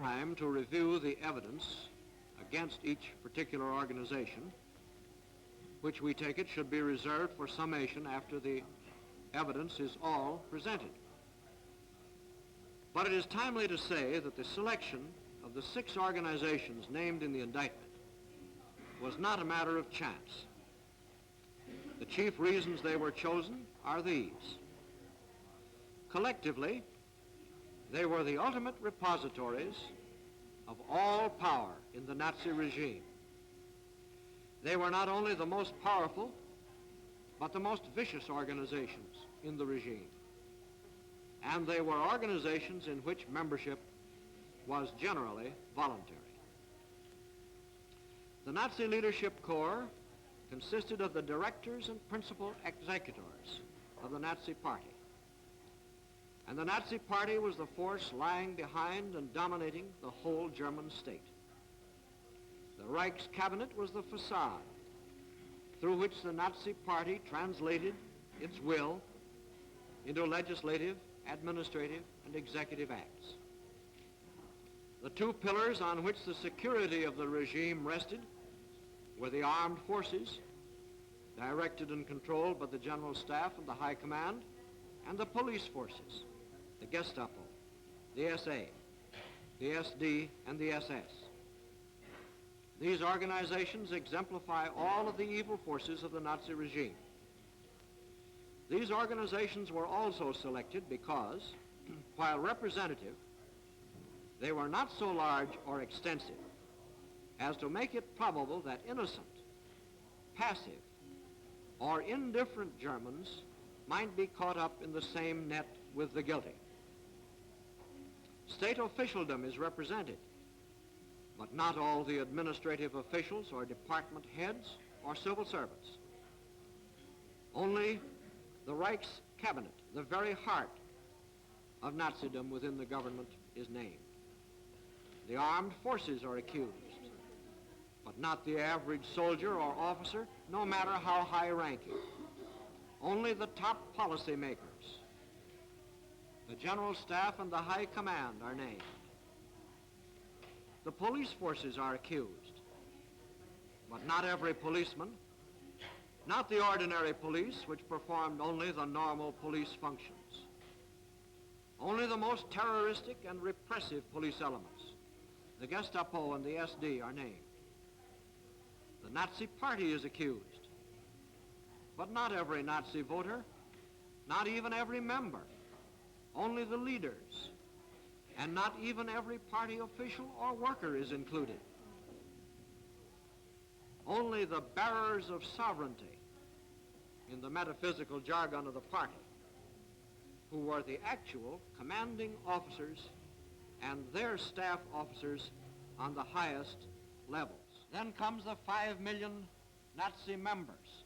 Time to review the evidence against each particular organization, which we take it should be reserved for summation after the evidence is all presented. But it is timely to say that the selection of the 6 organizations named in the indictment was not a matter of chance. The chief reasons they were chosen are these. Collectively, they were the ultimate repositories of all power in the Nazi regime. They were not only the most powerful, but the most vicious organizations in the regime. And they were organizations in which membership was generally voluntary. The Nazi Leadership Corps consisted of the directors and principal executors of the Nazi Party. And the Nazi Party was the force lying behind and dominating the whole German state. The Reich's cabinet was the facade through which the Nazi Party translated its will into legislative, administrative, and executive acts. The 2 pillars on which the security of the regime rested were the armed forces, directed and controlled by the General Staff and the High Command, and the police forces, the Gestapo, the SA, the SD, and the SS. These organizations exemplify all of the evil forces of the Nazi regime. These organizations were also selected because, while representative, they were not so large or extensive as to make it probable that innocent, passive, or indifferent Germans might be caught up in the same net with the guilty. State officialdom is represented, but not all the administrative officials or department heads or civil servants. Only the Reich's cabinet, the very heart of Nazism within the government, is named. The armed forces are accused, but not the average soldier or officer, no matter how high-ranking. Only the top policy makers, the General Staff and the High Command are named. The police forces are accused, but not every policeman, not the ordinary police, which performed only the normal police functions. Only the most terroristic and repressive police elements, the Gestapo and the SD, are named. The Nazi Party is accused, but not every Nazi voter, not even every member, only the leaders, and not even every party official or worker is included. Only the bearers of sovereignty, in the metaphysical jargon of the party, who were the actual commanding officers and their staff officers on the highest levels. Then comes the 5 million Nazi members,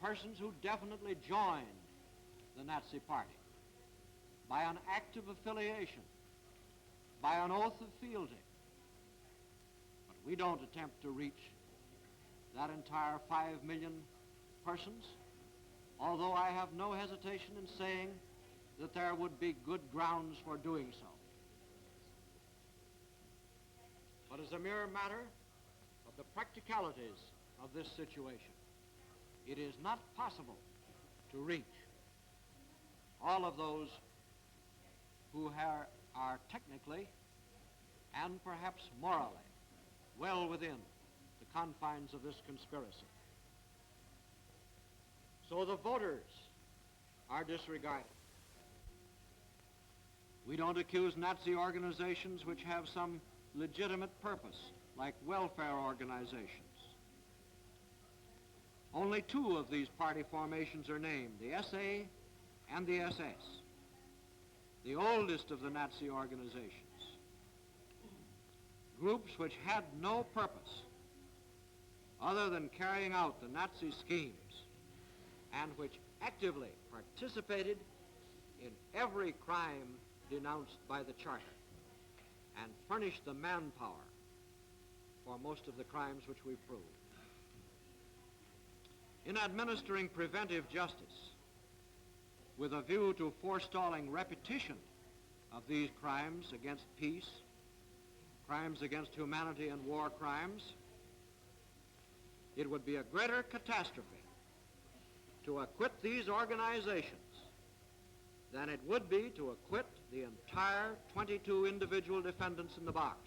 persons who definitely joined the Nazi Party by an act of affiliation, by an oath of fealty. But we don't attempt to reach that entire 5 million persons, although I have no hesitation in saying that there would be good grounds for doing so. But as a mere matter of the practicalities of this situation, it is not possible to reach all of those who are technically and perhaps morally well within the confines of this conspiracy. So the voters are disregarded. We don't accuse Nazi organizations which have some legitimate purpose, like welfare organizations. Only 2 of these party formations are named, the SA and the SS, the oldest of the Nazi organizations. Groups which had no purpose other than carrying out the Nazi schemes and which actively participated in every crime denounced by the Charter and furnished the manpower for most of the crimes which we've proved. In administering preventive justice with a view to forestalling repetition of these crimes against peace, crimes against humanity and war crimes, it would be a greater catastrophe to acquit these organizations than it would be to acquit the entire 22 individual defendants in the box.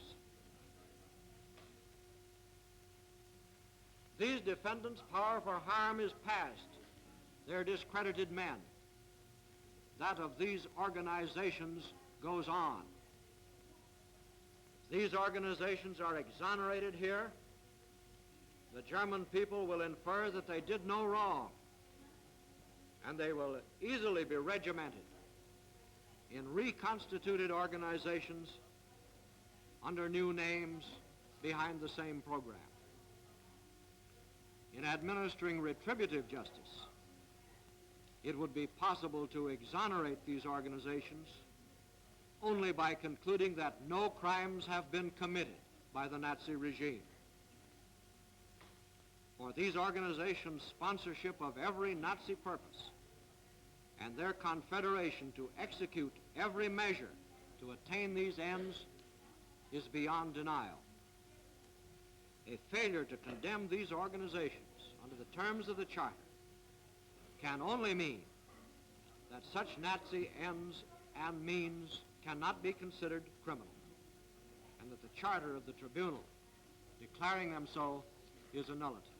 These defendants' power for harm is past. They're discredited men. That of these organizations goes on. If these organizations are exonerated here, the German people will infer that they did no wrong, and they will easily be regimented in reconstituted organizations under new names behind the same program. In administering retributive justice, it would be possible to exonerate these organizations only by concluding that no crimes have been committed by the Nazi regime. For these organizations' sponsorship of every Nazi purpose and their confederation to execute every measure to attain these ends is beyond denial. A failure to condemn these organizations under the terms of the Charter can only mean that such Nazi ends and means cannot be considered criminal, and that the Charter of the Tribunal, declaring them so, is a nullity.